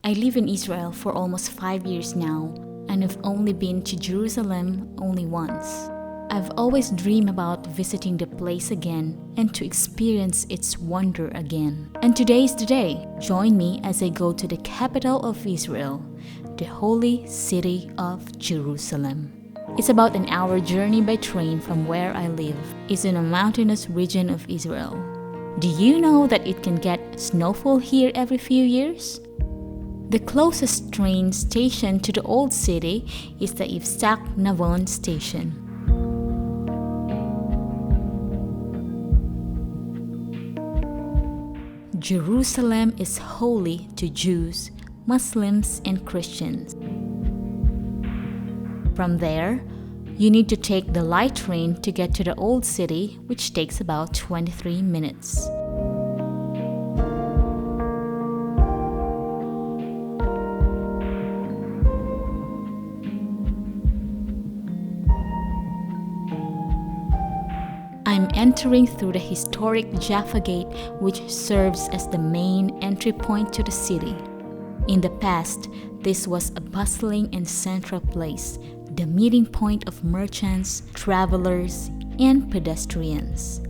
I live in Israel for almost 5 years now, and I've only been to Jerusalem only once. I've always dreamed about visiting the place again and to experience its wonder again. And today is the day. Join me as I go to the capital of Israel, the holy city of Jerusalem. It's about an hour journey by train from where I live. It's in a mountainous region of Israel. Do you know that it can get snowfall here every few years? The closest train station to the old city is the Ifsak Navon station. Jerusalem is holy to Jews, Muslims, and Christians. From there, you need to take the light train to get to the old city, which takes about 23 minutes. I'm entering through the historic Jaffa Gate, which serves as the main entry point to the city. In the past, this was a bustling and central place, the meeting point of merchants, travelers, and pedestrians.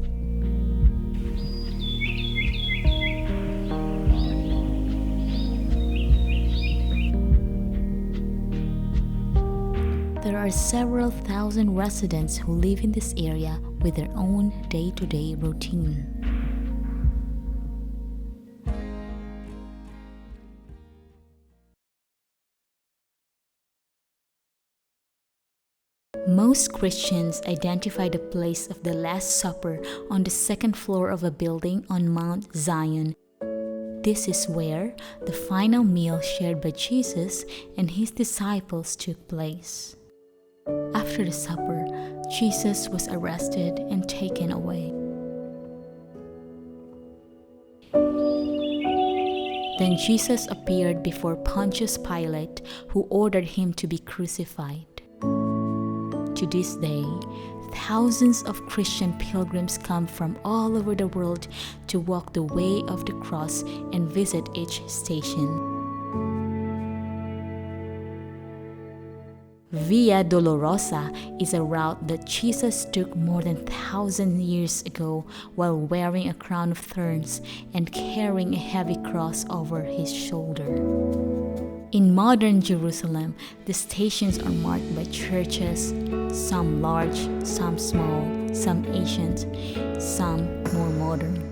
There are several thousand residents who live in this area with their own day-to-day routine. Most Christians identify the place of the Last Supper on the second floor of a building on Mount Zion. This is where the final meal shared by Jesus and his disciples took place. After the supper, Jesus was arrested and taken away. Then Jesus appeared before Pontius Pilate, who ordered him to be crucified. To this day, thousands of Christian pilgrims come from all over the world to walk the way of the cross and visit each station. Via Dolorosa is a route that Jesus took more than 1,000 years ago while wearing a crown of thorns and carrying a heavy cross over his shoulder. In modern Jerusalem, the stations are marked by churches, some large, some small, some ancient, some more modern.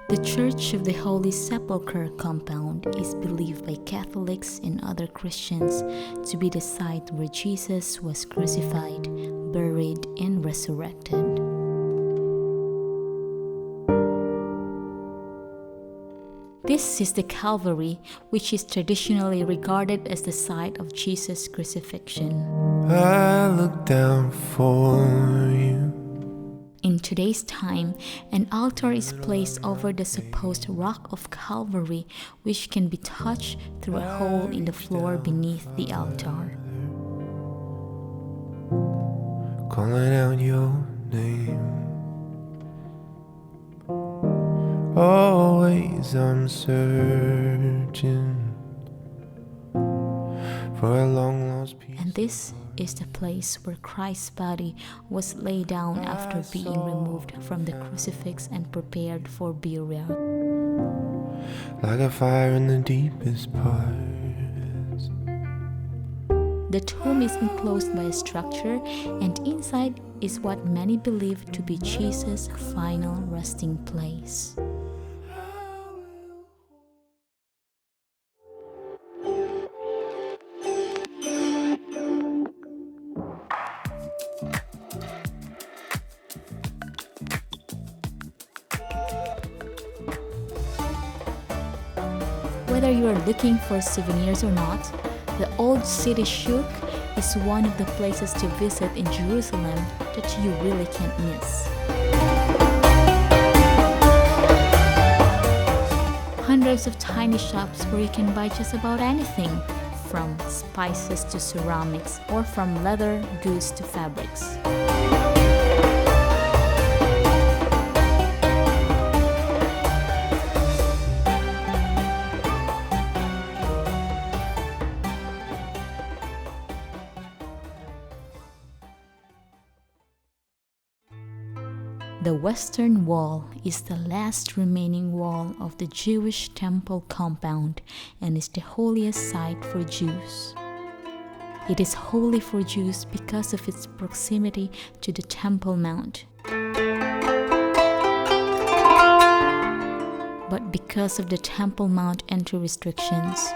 The Church of the Holy Sepulchre compound is believed by Catholics and other Christians to be the site where Jesus was crucified, buried, and resurrected. This is the Calvary, which is traditionally regarded as the site of Jesus' crucifixion. I look down for you. In today's time, an altar is placed over the supposed rock of Calvary, which can be touched through a hole in the floor beneath the altar. Calling out your name. Always I'm searching for a long lost piece. And this is the place where Christ's body was laid down after being removed from the crucifix and prepared for burial. Like a fire in the deepest parts. The tomb is enclosed by a structure, and inside is what many believe to be Jesus' final resting place. Whether you are looking for souvenirs or not, the old city Shuk is one of the places to visit in Jerusalem that you really can't miss. Hundreds of tiny shops where you can buy just about anything, from spices to ceramics or from leather goods to fabrics. The Western Wall is the last remaining wall of the Jewish temple compound and is the holiest site for Jews. It is holy for Jews because of its proximity to the Temple Mount. But because of the Temple Mount entry restrictions,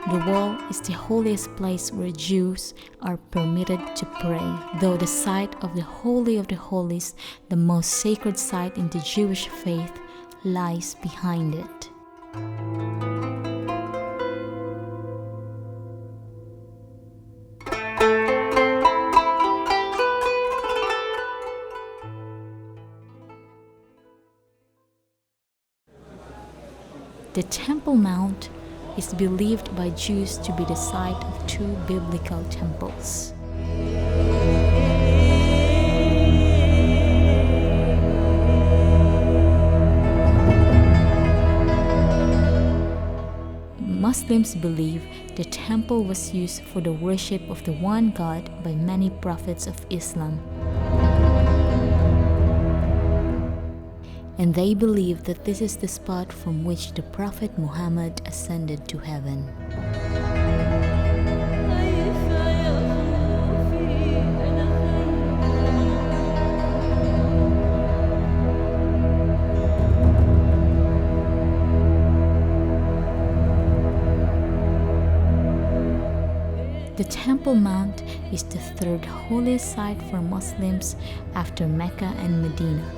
the wall is the holiest place where Jews are permitted to pray, though the site of the Holy of the Holies, the most sacred site in the Jewish faith, lies behind it. The Temple Mount is believed by Jews to be the site of two biblical temples. Muslims believe the temple was used for the worship of the one God by many prophets of Islam. And they believe that this is the spot from which the Prophet Muhammad ascended to heaven. The Temple Mount is the third holiest site for Muslims after Mecca and Medina.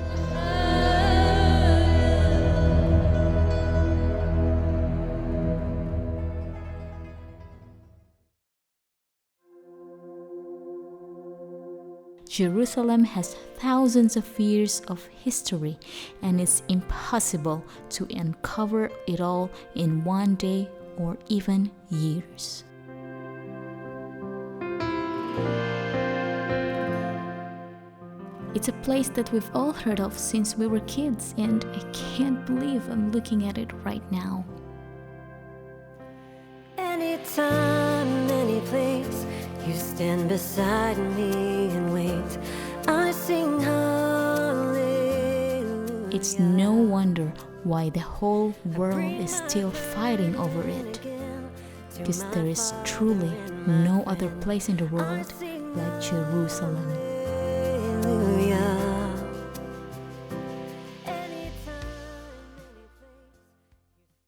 Jerusalem has thousands of years of history, and it's impossible to uncover it all in one day or even years. It's a place that we've all heard of since we were kids, and I can't believe I'm looking at it right now. Anytime, any place, you stand beside me and wait. I sing hallelujah. It's no wonder why the whole world is still fighting over it, because there is truly no other place in the world like Jerusalem. Hallelujah.